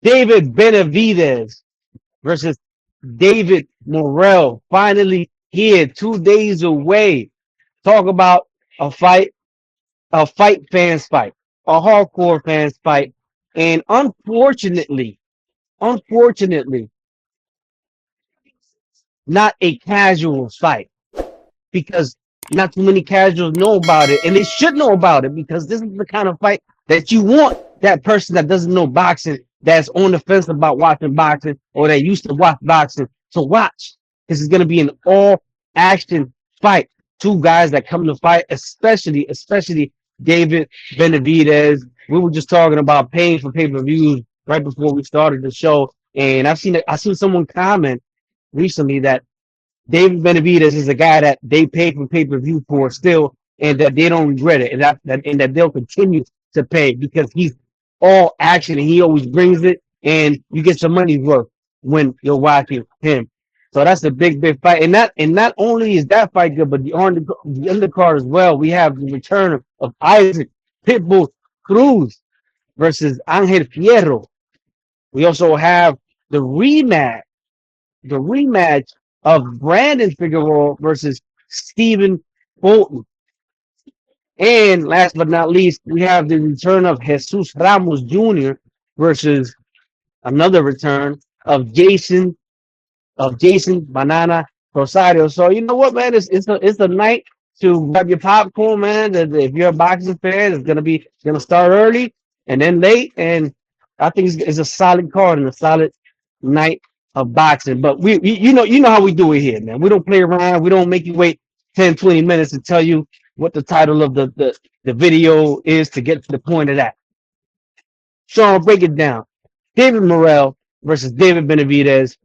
David Benavidez versus David Morrell. Finally here, 2 days away. Talk about a fight, a fight fans fight, a hardcore fans fight. And unfortunately, not a casual fight because not too many casuals know about it, and they should know about it because this is the kind of fight that you want that person that doesn't know boxing, that's on the fence about watching boxing, or that used to watch boxing to watch. This is going to be an all action fight. Two guys that come to fight, especially David Benavidez. We were just talking about paying for pay-per-views right before we started the show, and I seen someone comment recently that David Benavidez is a guy that they pay for pay-per-view for still, and that they don't regret it, and that they'll continue to pay because he's all action and he always brings it, and you get your money's worth when you're watching him. So that's a big fight, and not only is that fight good, but the undercard as well. We have the return of Isaac Pitbull Cruz versus Angel Fierro. We also have the rematch the rematch of Brandon Figueroa versus Stephen Fulton. And last but not least, we have the return of Jesus Ramos Jr. versus another return of Jason Banana Rosario. So you know what, man? It's a night to grab your popcorn, man. If you're a boxing fan, it's gonna start early and then late, and I think it's a solid card and a solid night of boxing. But you know how we do it here, man. We don't play around. We don't make you wait 10, 20 minutes to tell you what the title of the video is to get to the point of that. Sean, break it down. David Morrell versus David Benavidez.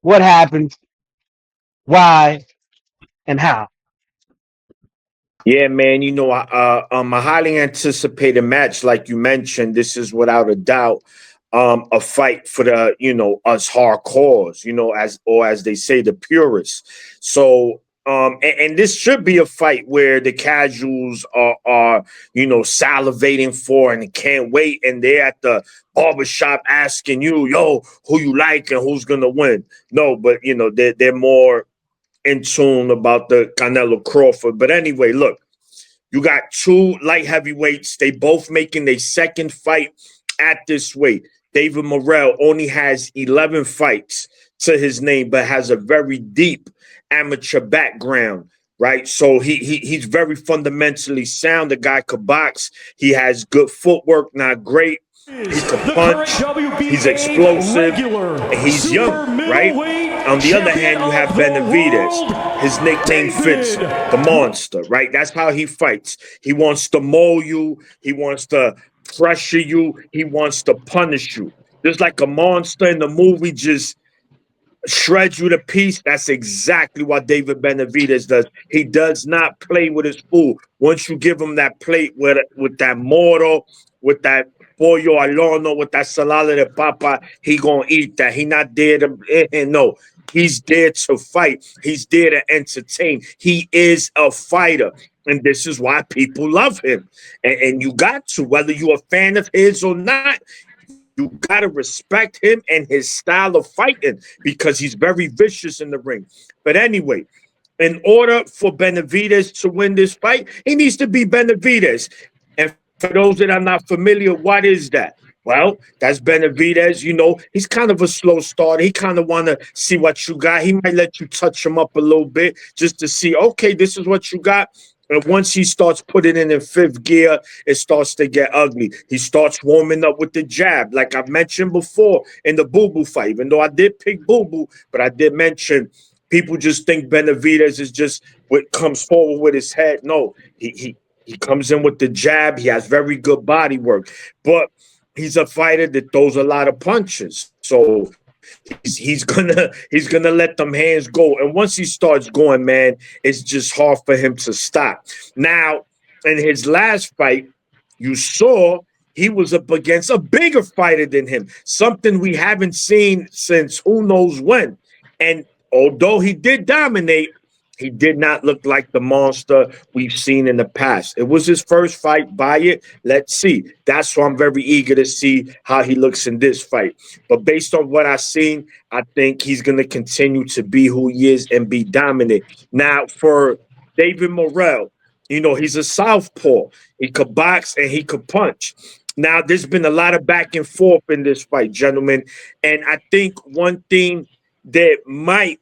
What happened? Why? And how? Yeah, man. A highly anticipated match, like you mentioned. This is without a doubt a fight for the us hardcores, as they say, the purists. So and this should be a fight where the casuals are salivating for and can't wait, and they're at the barbershop asking you, yo, who you like and who's gonna win. No, but they're more in tune about the Canelo Crawford. But anyway, look, you got two light heavyweights. They both making their second fight at this weight. David Morrell only has 11 fights to his name, but has a very deep amateur background, right? So he's very fundamentally sound. The guy could box. He has good footwork, not great. He can punch. He's explosive. And he's young, right? On the other hand, you have Benavidez. His nickname fits, the monster, right? That's how he fights. He wants to mold you. He wants to pressure you. He wants to punish you. Just like a monster in the movie just shreds you to pieces. That's exactly what David Benavidez does. He does not play with his food. Once you give him that plate with that mortar, with that pollo al horno, with that salada de papa, he gonna eat that. He not there to no. He's there to fight. He's there to entertain. He is a fighter. And this is why people love him. And you got to, whether you're a fan of his or not, you got to respect him and his style of fighting because he's very vicious in the ring. But anyway, in order for Benavidez to win this fight, he needs to be Benavidez. And for those that are not familiar, what is that? Well, that's Benavidez. He's kind of a slow starter. He kind of want to see what you got. He might let you touch him up a little bit just to see, okay, this is what you got. And once he starts putting it in fifth gear, it starts to get ugly. He starts warming up with the jab, like I mentioned before in the Boo Boo fight. Even though I did pick Boo Boo, but I did mention people just think Benavidez is just what comes forward with his head. No, he comes in with the jab. He has very good body work, but he's a fighter that throws a lot of punches. So he's gonna let them hands go. And once he starts going, man, it's just hard for him to stop. Now, in his last fight, you saw he was up against a bigger fighter than him, something we haven't seen since who knows when. And although he did dominate, He did not look like the monster we've seen in the past. It was his first fight. Buy it. Let's see. That's why I'm very eager to see how he looks in this fight. But based on what I've seen, I think he's going to continue to be who he is and be dominant. Now, for David Morrell, he's a southpaw. He could box and he could punch. Now, there's been a lot of back and forth in this fight, gentlemen. And I think one thing that might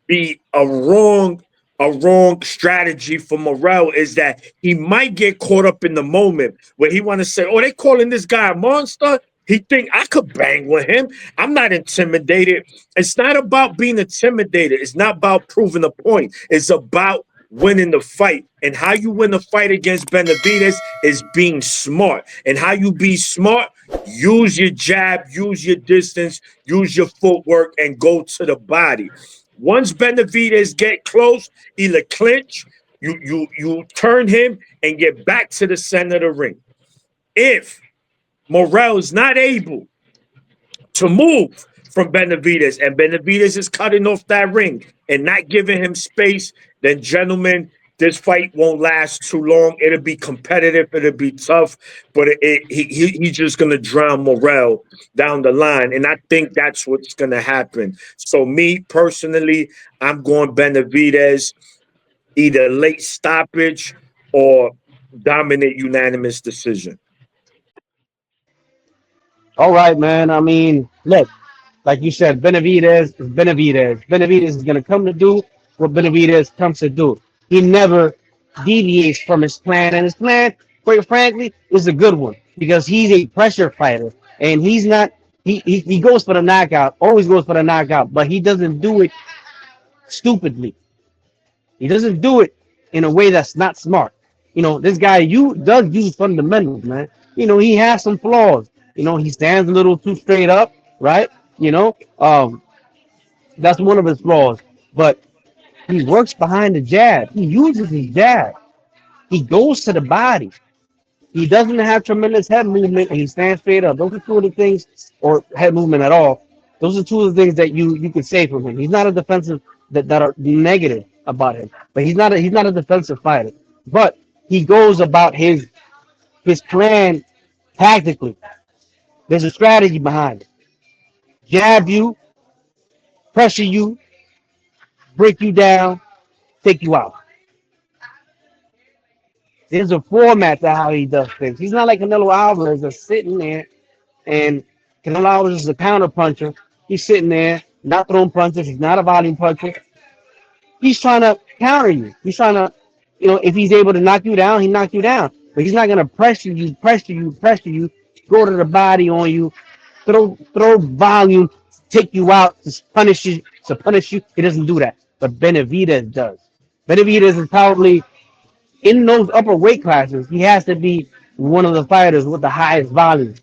be a wrong strategy for Morrell is that he might get caught up in the moment where he want to say, "Oh, they calling this guy a monster." He think I could bang with him. I'm not intimidated. It's not about being intimidated. It's not about proving a point. It's about winning the fight. And how you win the fight against Benavidez is being smart. And how you be smart, use your jab, use your distance, use your footwork, and go to the body. Once Benavidez get close, either clinch, you turn him and get back to the center of the ring. If Morrell is not able to move from Benavidez, and Benavidez is cutting off that ring and not giving him space, then gentlemen, this fight won't last too long. It'll be competitive. It'll be tough, but he's just going to drown Morrell down the line. And I think that's what's going to happen. So me personally, I'm going Benavidez, either late stoppage or dominant unanimous decision. All right, man. I mean, look, like you said, Benavidez is Benavidez. Benavidez is going to come to do what Benavidez comes to do. He never deviates from his plan, and his plan, quite frankly, is a good one because he's a pressure fighter, and he's not. He goes for the knockout, always goes for the knockout, but he doesn't do it stupidly. He doesn't do it in a way that's not smart. This guy you does use fundamentals, man. He has some flaws. He stands a little too straight up, right? That's one of his flaws. But he works behind the jab. He uses his jab. He goes to the body. He doesn't have tremendous head movement, and he stands straight up. Those are two of the things, or head movement at all. Those are two of the things that you can say from him. He's not a defensive that are negative about him, but he's not a defensive fighter. But he goes about his plan tactically. There's a strategy behind it. Jab you, pressure you, break you down, take you out. There's a format to how he does things. He's not like Canelo Alvarez that's sitting there, and Canelo Alvarez is a counter puncher. He's sitting there, not throwing punches. He's not a volume puncher. He's trying to counter you. He's trying to, if he's able to knock you down, he knock you down. But he's not going to pressure you, go to the body on you, throw volume, take you out, to punish you. He doesn't do that. But Benavidez does. Benavidez is probably in those upper weight classes. He has to be one of the fighters with the highest volume.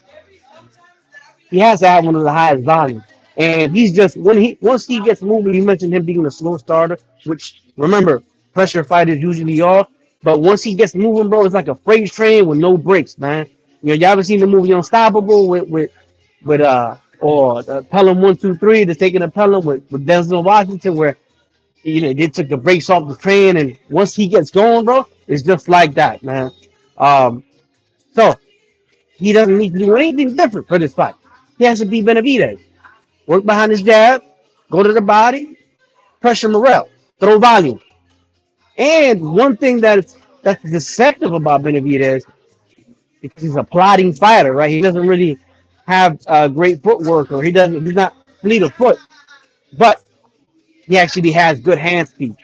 He has to have one of the highest volumes. And he's just once he gets moving, you mentioned him being a slow starter, which remember, pressure fighters usually are. But once he gets moving, bro, it's like a freight train with no brakes, man. Y'all ever seen the movie Unstoppable with or Pelham 123, the taking of Pelham with Denzel Washington, where they took the brakes off the train, and once he gets going, bro, it's just like that, man. So he doesn't need to do anything different for this fight. He has to be Benavidez. Work behind his jab, go to the body, pressure Morrell, throw volume. And one thing that's deceptive about Benavidez, because he's a plodding fighter, right? He doesn't really have great footwork, or he's not fleet of foot, but he actually has good hand speed.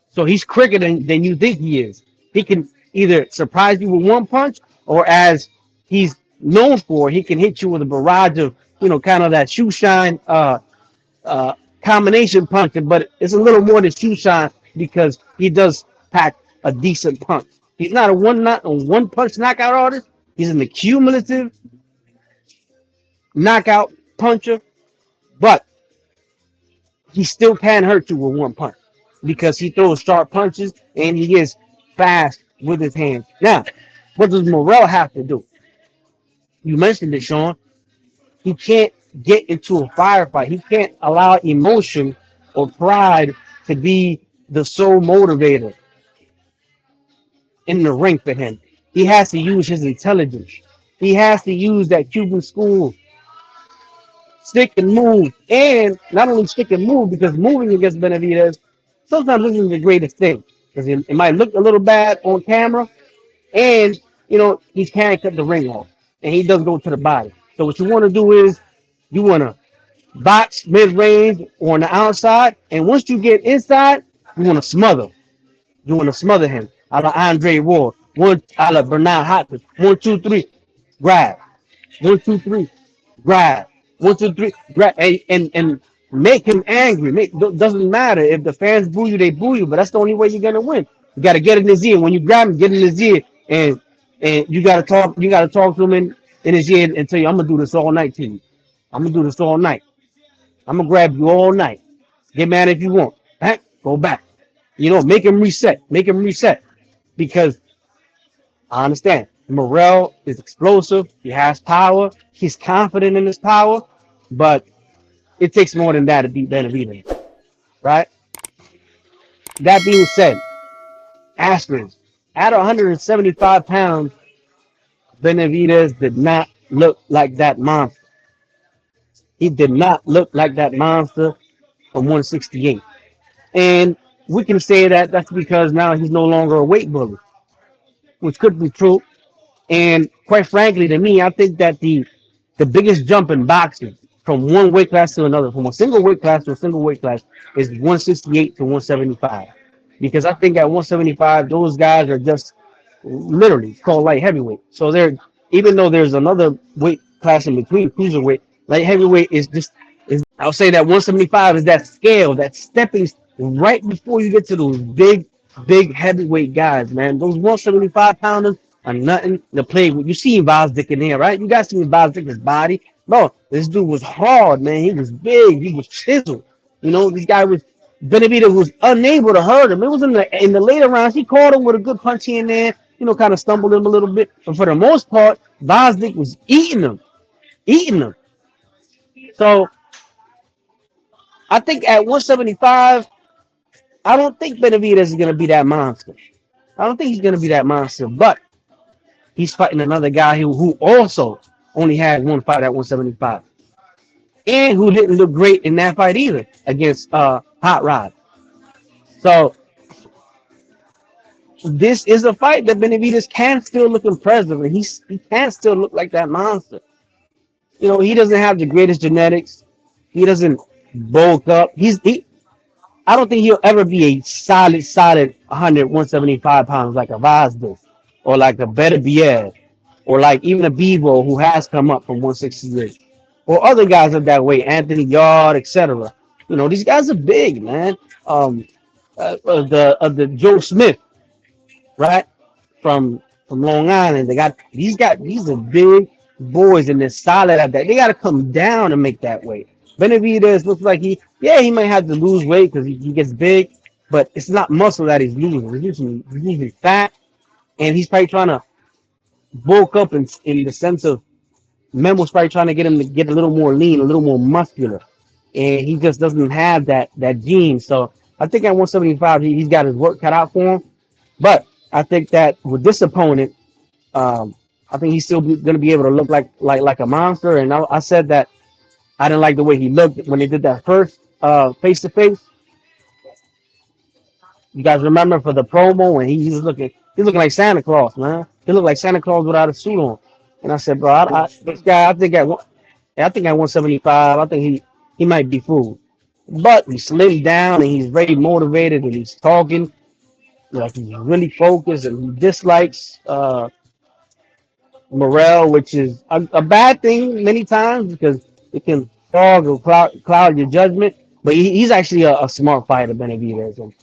So he's quicker than you think he is. He can either surprise you with one punch, or as he's known for, he can hit you with a barrage of, kind of that shoe shine combination punching, but it's a little more than shoe shine because he does pack a decent punch. He's not a one punch knockout artist. He's an accumulative knockout puncher, but he still can hurt you with one punch because he throws sharp punches and he is fast with his hands. Now, what does Morrell have to do? You mentioned it, Sean. He can't get into a firefight. He can't allow emotion or pride to be the sole motivator in the ring for him. He has to use his intelligence. He has to use that Cuban school stick and move, and not only stick and move because moving against Benavidez sometimes isn't the greatest thing because it might look a little bad on camera, and he can't cut the ring off, and he does go to the body. So what you want to do is you want to box mid range or on the outside, and once you get inside, you want to smother. You want to smother him. A la Andre Ward, a la Bernard Hopkins. 1, 2, 3, grab. 1, 2, 3, grab. 1, 2, 3, grab, and make him angry. Doesn't matter if the fans boo you, they boo you, but that's the only way you're gonna win. You gotta get in his ear. When you grab him, get in his ear, and you gotta talk. You gotta talk to him in his ear and tell you, "I'm gonna do this all night to you. I'm gonna do this all night. I'm gonna grab you all night. Get mad if you want. Back, go back. Make him reset. Make him reset because." I understand. Morrell is explosive. He has power. He's confident in his power, but it takes more than that to beat Benavidez, right? That being said, Askren, at 175 pounds, Benavidez did not look like that monster. He did not look like that monster from 168. And we can say that that's because now he's no longer a weight bully, which could be true. And quite frankly, to me, I think that the biggest jump in boxing from one weight class to another, from a single weight class to a single weight class, is 168 to 175. Because I think at 175, those guys are just literally called light heavyweight. So even though there's another weight class in between, cruiserweight, light heavyweight is I'll say that 175 is that scale, that stepping right before you get to those big heavyweight guys, man. Those 175 pounders are nothing to play with. You see Vazdick in there, right? You guys see Vazdick's body. Bro, this dude was hard, man. He was big. He was chiseled. This guy Benavidez was unable to hurt him. It was in the later rounds. He caught him with a good punch here and there, kind of stumbled him a little bit. But for the most part, Vazdick was eating him. So I think at 175, I don't think Benavidez is going to be that monster. I don't think he's going to be that monster, but he's fighting another guy who also only had one fight at 175 and who didn't look great in that fight either against Hot Rod. So this is a fight that Benavidez can still look impressive, and he can still look like that monster. He doesn't have the greatest genetics. He doesn't bulk up. I don't think he'll ever be a solid 175 pounds like a Vazdick or like a Benavidez or like even a Bevo who has come up from 168 or other guys of that weight, Anthony Yard, etc. These guys are big, man. The Joe Smith, right, from Long Island. These are big boys and they're solid at that. They got to come down and make that weight. Benavidez looks like he might have to lose weight because he gets big, but it's not muscle that he's losing. He's losing fat, and he's probably trying to bulk up in the sense of Memo's probably trying to get him to get a little more lean, a little more muscular, and he just doesn't have that gene. So I think at 175, he's got his work cut out for him. But I think that with this opponent, I think he's still going to be able to look like a monster. And I said that I didn't like the way he looked when they did that first face-to-face. You guys remember for the promo when he's looking like Santa Claus, man. He looked like Santa Claus without a suit on. And I said, bro, this guy, I think at 175, I think he might be fooled. But he slimmed down and he's very motivated and he's talking like he's really focused and he dislikes Morrell, which is a bad thing many times because it can fog or cloud your judgment. But he's actually a smart fighter, Benavidez. And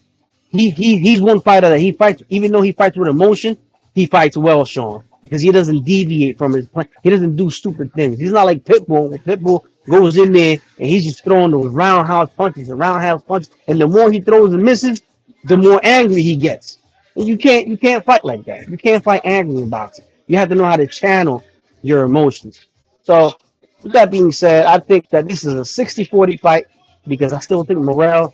he's one fighter that he fights, even though he fights with emotion, he fights well, Sean, because he doesn't deviate from his plan. He doesn't do stupid things. He's not like Pitbull. Pitbull goes in there and he's just throwing those roundhouse punches. And the more he throws and misses, the more angry he gets. And you can't fight like that. You can't fight angry in boxing. You have to know how to channel your emotions. So with that being said, I think that this is a 60-40 fight because I still think Morrell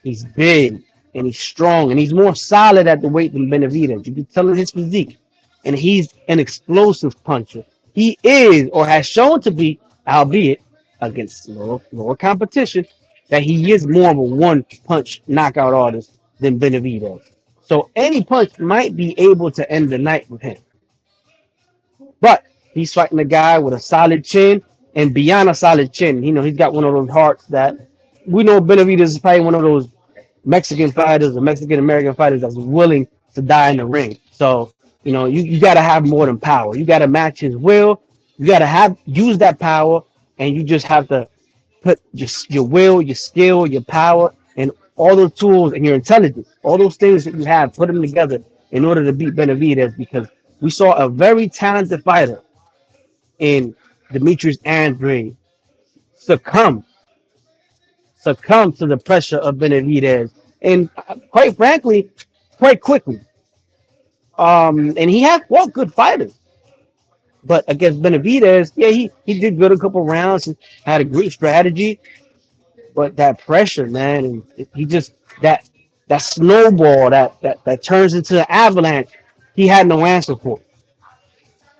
He's big and he's strong and he's more solid at the weight than Benavidez. You can tell in his physique, and he's an explosive puncher. He is or has shown to be, albeit against lower competition, that he is more of a one punch knockout artist than Benavidez. So any punch might be able to end the night with him. But he's fighting a guy with a solid chin and beyond a solid chin. He's got one of those hearts that we know Benavidez is probably one of those Mexican fighters or Mexican American fighters that's willing to die in the ring. So, you got to have more than power. You got to match his will. You got to use that power, and you just have to put your will, your skill, your power, and all those tools and your intelligence, all those things that you have, put them together in order to beat Benavidez because we saw a very talented fighter in Demetrius Andre succumb succumb to the pressure of Benavidez, and quite frankly, quite quickly. And he had fought good fighters, but against Benavidez, yeah, he did good a couple rounds and had a great strategy. But that pressure, man, and he just that snowball that turns into an avalanche. He had no answer for it.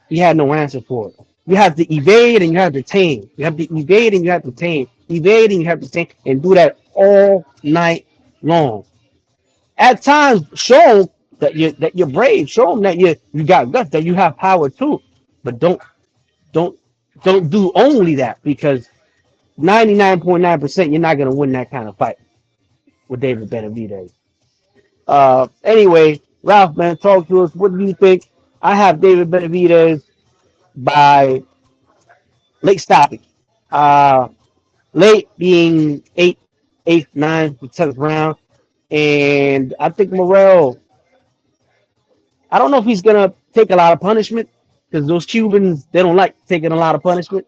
He had no answer for it. You have to evade and you have to tame. You have to evade and you have to tame. Evade and you have to tame, and do that all night long. At times, show 'em that you're brave. Show them that you got guts, that you have power too. But don't don't do only that because 99.9% you're not gonna win that kind of fight with David Benavidez. Anyway, Ralph, man, talk to us. What do you think? I have David Benavidez by late stoppage. Uh, Late being eighth, ninth, 10th round, and I think Morrell. I don't know if he's gonna take a lot of punishment because those Cubans they don't like taking a lot of punishment.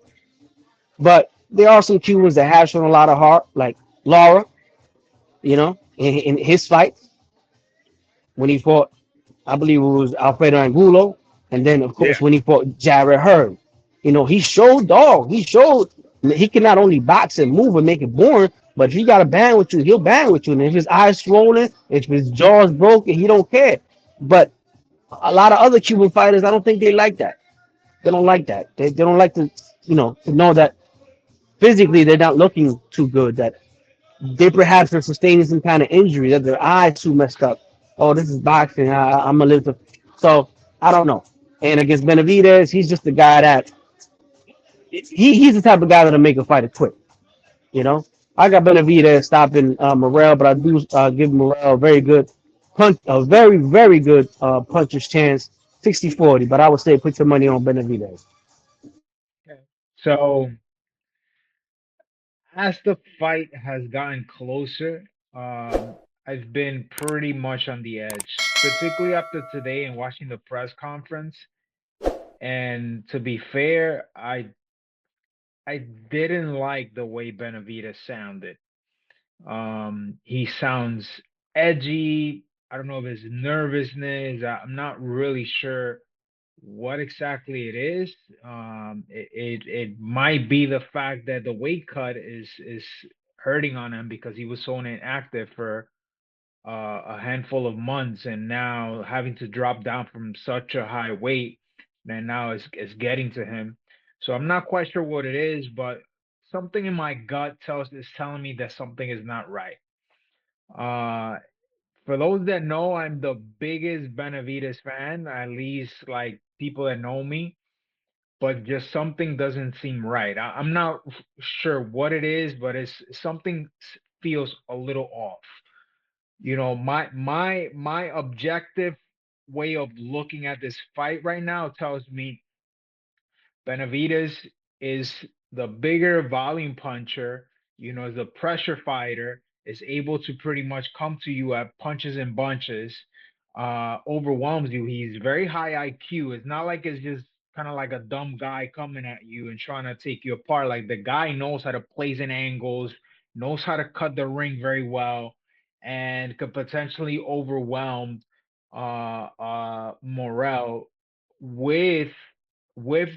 But there are some Cubans that have shown a lot of heart, like Laura. In his fights when he fought, I believe it was Alfredo Angulo, and then of Yeah. course when he fought Jared Hurd. He showed dog. He showed he can not only box and move and make it boring, but if he got to bang with you, he'll bang with you. And if his eyes swollen, if his jaw's broken, he don't care. But a lot of other Cuban fighters, I don't think they like that. They don't like that. They don't like to know that physically they're not looking too good. That they perhaps are sustaining some kind of injury. That their eyes too messed up. Oh, this is boxing. I'm gonna live to. So I don't know. And against Benavidez, he's just the guy that he's the type of guy that'll make a fighter quit. You know, I got Benavidez stopping Morrell, but I do give Morrell a very good punch, a very, very good puncher's chance, 60-40. But I would say put your money on Benavidez. Okay. So as the fight has gotten closer, I've been pretty much on the edge, particularly after today and watching the press conference. And to be fair, I didn't like the way Benavidez sounded. He sounds edgy. I don't know if it's nervousness. I'm not really sure what exactly it is. It might be the fact that the weight cut is hurting on him because he was so inactive for a handful of months, and now having to drop down from such a high weight, and now is getting to him. So I'm not quite sure what it is, but something in my gut is telling me that something is not right. Uh, for those that know, I'm the biggest Benavides fan, at least like people that know me, but just something doesn't seem right. I'm not sure what it is, but it's something feels a little off. My objective way of looking at this fight right now tells me Benavides is the bigger volume puncher, is a pressure fighter, is able to pretty much come to you at punches and bunches, overwhelms you. He's very high IQ. It's not like it's just kind of like a dumb guy coming at you and trying to take you apart. Like the guy knows how to place in angles, knows how to cut the ring very well, and could potentially overwhelm Morrell with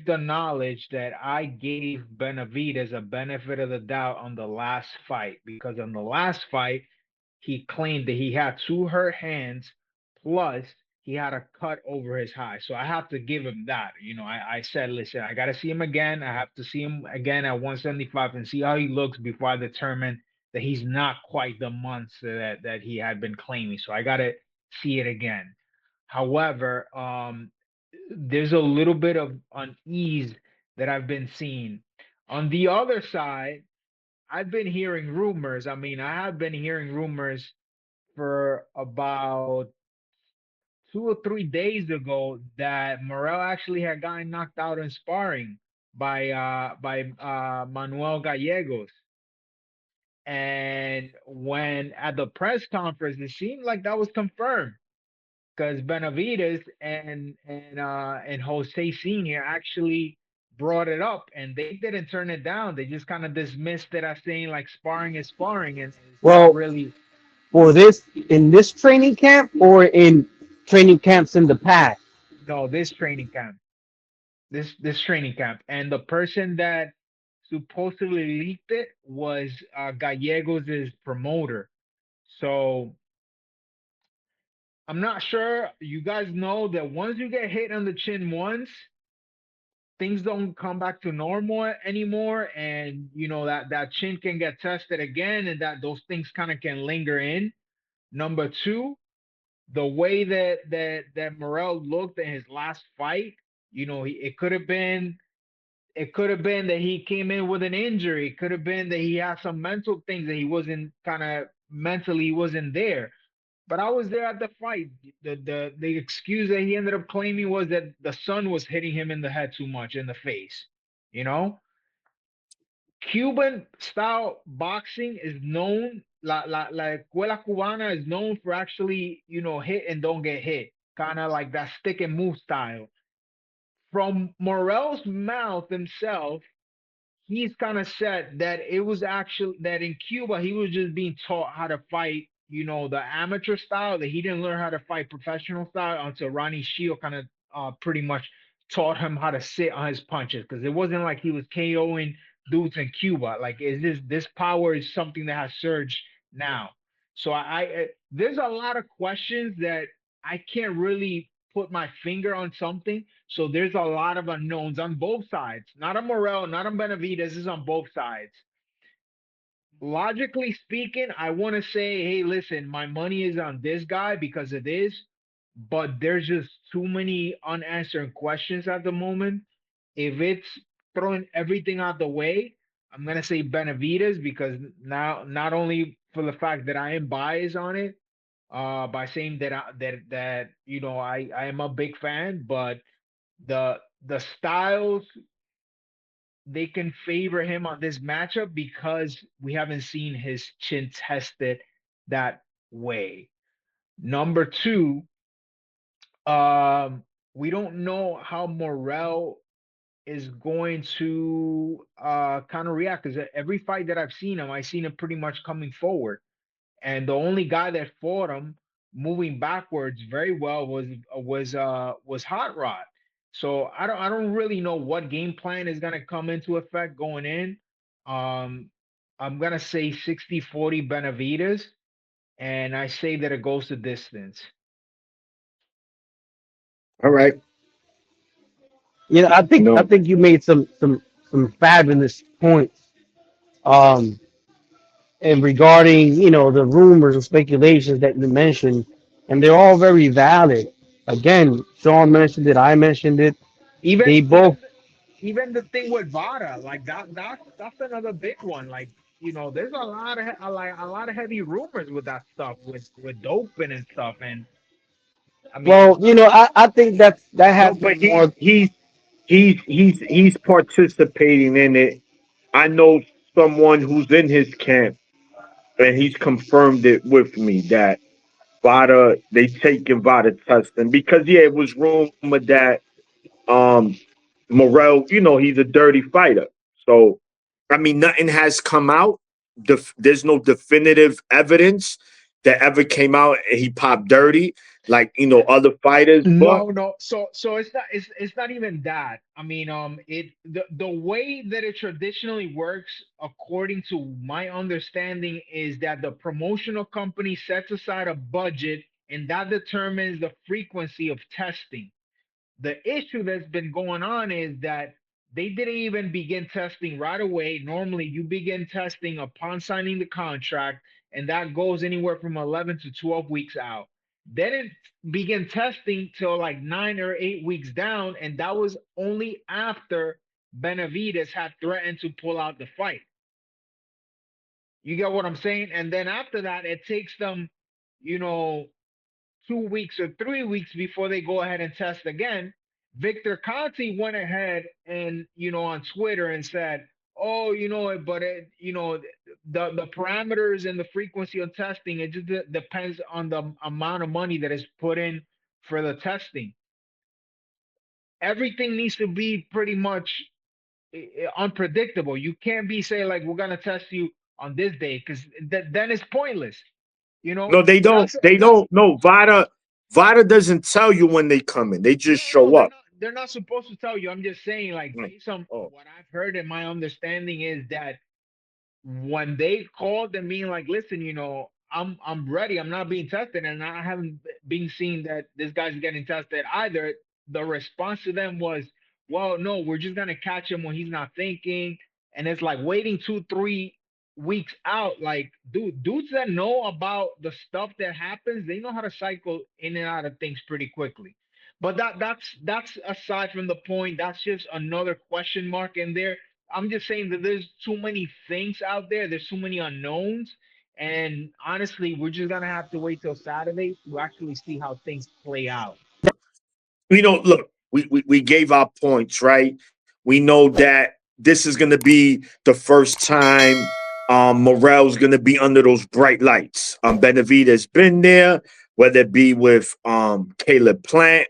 the knowledge that I gave Benavidez a benefit of the doubt on the last fight, because on the last fight he claimed that he had two hurt hands, plus he had a cut over his eye. So I have to give him that. I said, listen, I got to see him again. I have to see him again at 175 and see how he looks before I determine that he's not quite the monster that he had been claiming. So I got to see it again. However, there's a little bit of unease that I've been seeing. On the other side, I've been hearing rumors. I mean, I have been hearing rumors for about 2 or 3 days ago that Morrell actually had gotten knocked out in sparring by Manuel Gallegos. And when at the press conference, it seemed like that was confirmed because Benavidez and Jose Senior actually brought it up, and they didn't turn it down. They just kind of dismissed it as saying like sparring is sparring, and it's not Well, really. for this in this training camp or in training camps in the past. No, this training camp, this training camp, and the person that supposedly leaked it was Gallegos' promoter. So I'm not sure. You guys know that once you get hit on the chin once, things don't come back to normal anymore, and that chin can get tested again, and that those things kind of can linger in. Number two, the way that Morrell looked in his last fight, it could have been that he came in with an injury. It could have been that he had some mental things that he wasn't kind of mentally he wasn't there. But I was there at the fight. The excuse that he ended up claiming was that the sun was hitting him in the head too much in the face. You know, Cuban style boxing is known, la escuela cubana is known for actually, hit and don't get hit, kind of like that stick and move style. From Morel's mouth himself, he's kind of said that it was actually that in Cuba he was just being taught how to fight, the amateur style. That he didn't learn how to fight professional style until Ronnie Shield kind of pretty much taught him how to sit on his punches, because it wasn't like he was KOing dudes in Cuba. Like, is this power is something that has surged now? So there's a lot of questions that I can't really put my finger on something. So there's a lot of unknowns on both sides. Not on Morrell, not on Benavidez. This is on both sides. Logically speaking, I want to say, hey, listen, my money is on this guy because of this, but there's just too many unanswered questions at the moment. If it's throwing everything out the way, I'm gonna say Benavidez, because now, not only for the fact that I am biased on it, by saying that I am a big fan, but the styles, they can favor him on this matchup because we haven't seen his chin tested that way. Number two, we don't know how Morrell is going to kind of react, because every fight that I've seen him, I've seen him pretty much coming forward. And the only guy that fought him moving backwards very well was Hot Rod. So I don't really know what game plan is gonna come into effect going in. Um, I'm gonna say 60-40 Benavides, and I say that it goes to distance. All right. I No. think you made some fabulous points. Um, and regarding the rumors and speculations that you mentioned, and they're all very valid. Again, Sean mentioned it, I mentioned it. Even They both even even the thing with Vada, like that's another big one. Like, there's a lot of heavy rumors with that stuff, with doping and stuff. And I mean, well, I think that No, has but been more. he's participating in it. I know someone who's in his camp, and he's confirmed it with me that Vada they taking Vada testing because yeah, it was rumored that um Morrell, he's a dirty fighter. So I mean, nothing has come out. There's no definitive evidence that ever came out and he popped dirty. like other fighters. But No. So it's not even that. I mean, the way that it traditionally works, according to my understanding, is that the promotional company sets aside a budget and that determines the frequency of testing. The issue that's been going on is that they didn't even begin testing right away. Normally, you begin testing upon signing the contract, and that goes anywhere from 11 to 12 weeks out. They didn't begin testing till like 9 or 8 weeks down, and that was only after Benavidez had threatened to pull out the fight. You get what I'm saying? And then after that, it takes them, you know, 2 weeks or 3 weeks before they go ahead and test again. Victor Conti went ahead and on Twitter and said, "Oh, but the parameters and the frequency of testing, it just depends on the amount of money that is put in for the testing. Everything needs to be pretty much unpredictable. You can't be saying like we're gonna test you on this day because then it's pointless. no, they don't. They That's don't. No, Vada doesn't tell you when they come in. They just No, show up. they're not supposed to tell you. I'm just saying, like, Mm. based on Oh. what I've heard and my understanding is that when they called and being like, listen, I'm ready. I'm not being tested, and I haven't been seeing that this guy's getting tested either. The response to them was, well, no, we're just gonna catch him when he's not thinking. And it's like waiting 2, 3 weeks out. Like, dudes that know about the stuff that happens, they know how to cycle in and out of things pretty quickly. But that's aside from the point. That's just another question mark in there. I'm just saying that there's too many things out there. There's too many unknowns. And honestly, we're just gonna have to wait till Saturday to actually see how things play out. Look, we gave our points, right? We know that this is going to be the first time Morrell's going to be under those bright lights. Benavidez been there, whether it be with Caleb Plant,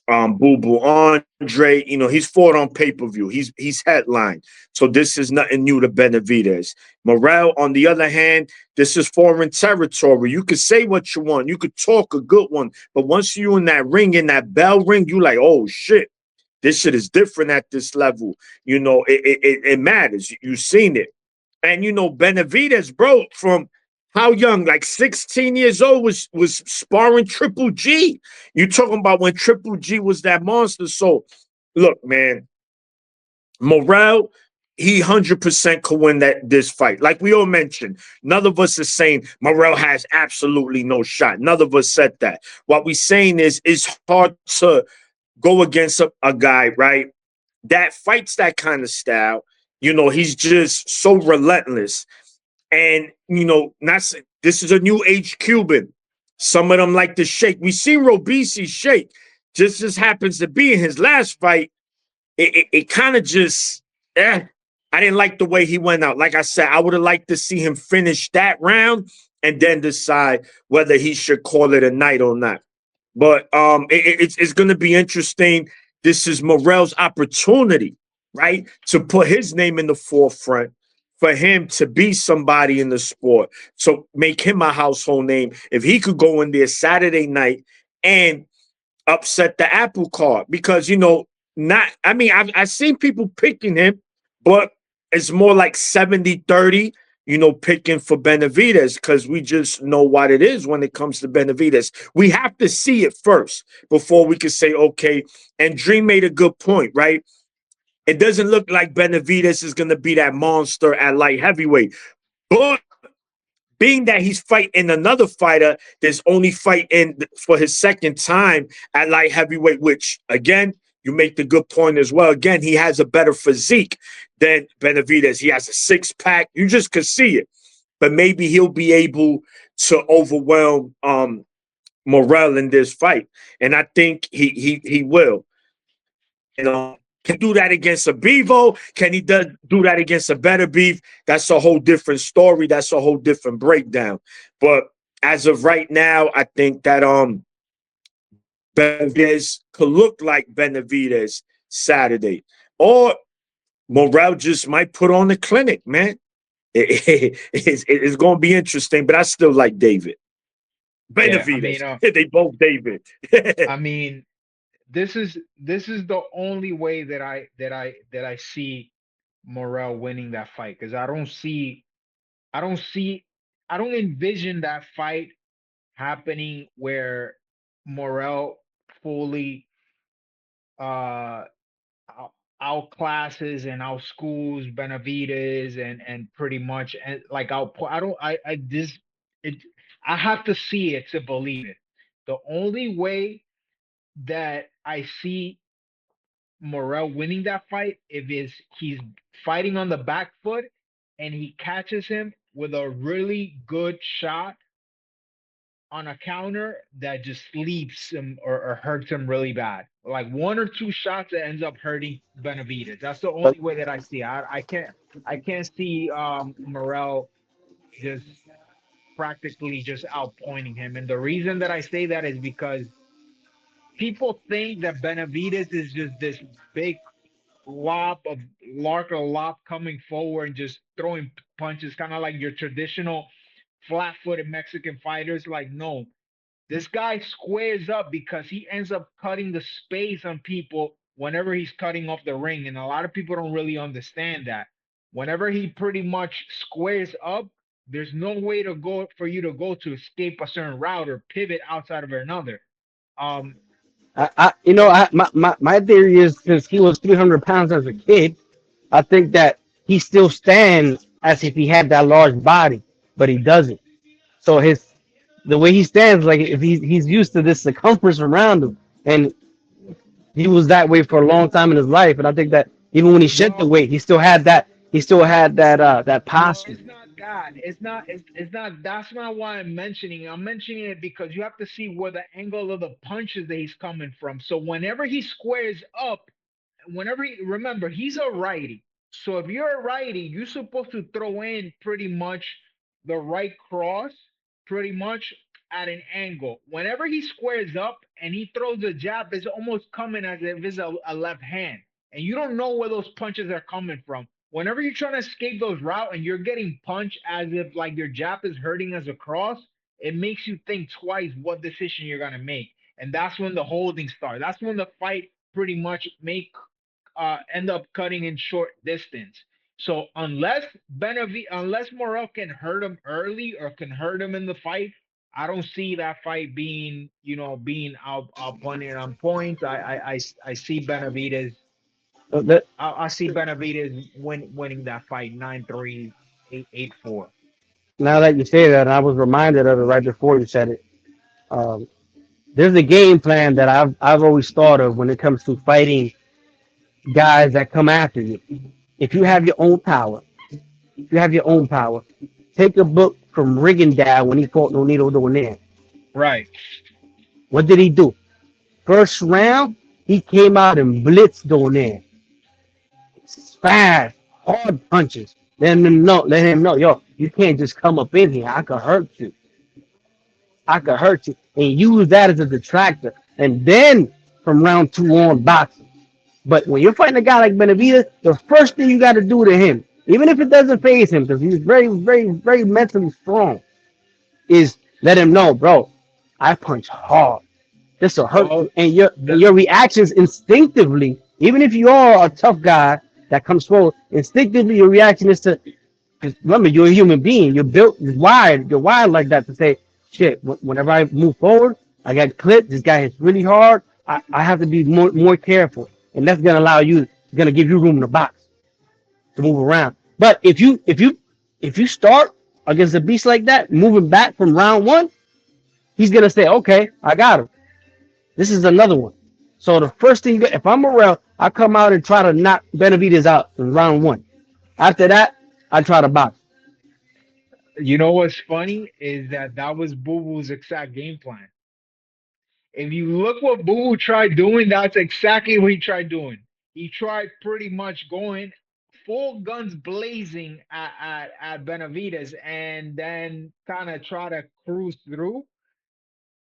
Boo Boo Andre. He's fought on pay-per-view. He's headlined. So this is nothing new to Benavidez. Morrell, on the other hand, this is foreign territory. You could say what you want. You could talk a good one. But once you in that ring, in that bell ring, you like, oh shit. This shit is different at this level. It matters. You've seen it. And Benavidez, bro, from how young, like 16 years old, was sparring Triple G. You talking about when Triple G was that monster. So look, man, Morrell, he 100% could win this fight. Like we all mentioned, none of us is saying Morrell has absolutely no shot. None of us said that. What we saying is it's hard to go against a guy, right, that fights that kind of style. He's just so relentless. And, this is a new age Cuban. Some of them like to shake. We see Robisi shake. Just happens to be in his last fight. It kind of just, I didn't like the way he went out. Like I said, I would have liked to see him finish that round and then decide whether he should call it a night or not. But it's going to be interesting. This is Morrell's opportunity, right, to put his name in the forefront, for him to be somebody in the sport, so make him a household name. If he could go in there Saturday night and upset the apple cart, because I've seen people picking him, but it's more like 70-30, picking for Benavidez, because we just know what it is when it comes to Benavidez. We have to see it first before we can say, okay. And Dream made a good point, right? It doesn't look like Benavidez is going to be that monster at light heavyweight. But being that he's fighting another fighter that's only fighting for his second time at light heavyweight, which, again, you make the good point as well. Again, he has a better physique than Benavidez. He has a six-pack. You just could see it. But maybe he'll be able to overwhelm Morrell in this fight. And I think he will. Can he do that against a Bevo? Can he do that against a better beef? That's a whole different story. That's a whole different breakdown. But as of right now, I think that Benavidez could look like Benavidez Saturday. Or Morrell just might put on the clinic, man. It's going to be interesting, but I still like David. Yeah, Benavidez. They both David. I mean, this is the only way that I see Morrell winning that fight because I don't see I don't envision that fight happening where Morrell fully uh out- outclasses and outschools Benavidez and pretty much and like I don't I this it I have to see it to believe it. The only way that I see Morrell winning that fight if is he's fighting on the back foot and he catches him with a really good shot on a counter that just sleeps him or hurts him really bad. Like one or two shots that ends up hurting Benavidez. That's the But only way that I see. I can't see Morrell just practically just outpointing him. And the reason that I say that is because people think that Benavidez is just this big lob of Larker lob coming forward and just throwing punches, kind of like your traditional flat-footed Mexican fighters. Like, no, this guy squares up because he ends up cutting the space on people whenever he's cutting off the ring. And a lot of people don't really understand that. Whenever he pretty much squares up, there's no way to go for you to go to escape a certain route or pivot outside of another. Um, my theory is since he was 300 pounds as a kid, I think that he still stands as if he had that large body, but he doesn't. So the way he stands, like if he's used to this circumference around him, and he was that way for a long time in his life, and I think that even when he shed the well, weight, he still had that No, posture. it's not that. It's not. That's not why I'm mentioning it. I'm mentioning it because you have to see where the angle of the punches that he's coming from. So whenever he squares up, remember he's a righty. So if you're a righty, you're supposed to throw in pretty much the right cross, pretty much at an angle. Whenever he squares up and he throws a jab, it's almost coming as if it's a left hand, and you don't know where those punches are coming from. Whenever you're trying to escape those route and you're getting punched as if like your jab is hurting as a cross, it makes you think twice what decision you're gonna make. And that's when the holding starts. That's when the fight pretty much make end up cutting in short distance. So unless Morrell can hurt him early or can hurt him in the fight, I don't see that fight being out punted on points. I see Benavidez. That, I see Benavidez winning that fight 9-3, 8-4. now that you say that, and I was reminded of it right before you said it. Um, there's a game plan that I've always thought of when it comes to fighting guys that come after you. If you have your own power, if you have your own power, take a book from Rigondeaux when he fought Nonito Donaire. Right. What did he do? First round, he came out and blitzed Donaire. Fast, hard punches. Let him know, yo, you can't just come up in here. I could hurt you. I could hurt you. And use that as a detractor. And then from round two on, boxing. But when you're fighting a guy like Benavidez, the first thing you got to do to him, even if it doesn't phase him, because he's very, very, very mentally strong, is let him know, bro, I punch hard. This will hurt you. Well, And your the and your reactions instinctively, even if you are a tough guy that comes forward, instinctively your reaction is to, because remember, you're a human being. You're built, you're wired like that to say, shit, whenever I move forward, I got clipped. This guy hits really hard. I have to be more careful. And that's going to going to give you room in the box to move around. But if you start against a beast like that, moving back from round one, he's going to say, okay, I got him. This is another one. So the first thing, if I'm Morrell, I come out and try to knock Benavidez out in round one. After that, I try to box. you know what's funny is that was Boo Boo's exact game plan. If you look what Boo Boo tried doing, that's exactly what he tried doing. He tried pretty much going full guns blazing at Benavidez and then kind of try to cruise through.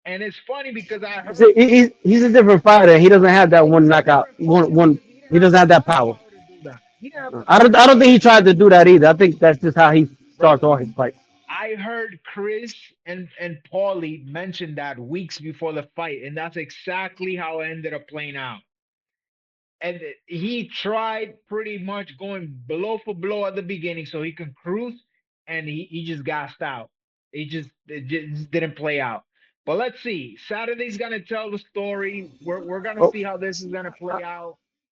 And it's funny because I heard See, he's a different fighter. He doesn't have that one he's a knockout. different fighter. One. He didn't He have doesn't the have that power. firepower to do that. He didn't have the I don't firepower think to he do tried that. to do that either. I think that's just how he starts Brother, all his fights. I heard Chris and Paulie mention that weeks before the fight, and that's exactly how it ended up playing out. And he tried pretty much going blow for blow at the beginning so he can cruise, and he just gassed out. It just didn't play out. But let's see. Saturday's gonna tell the story. We're gonna Oh, see how this is gonna play out.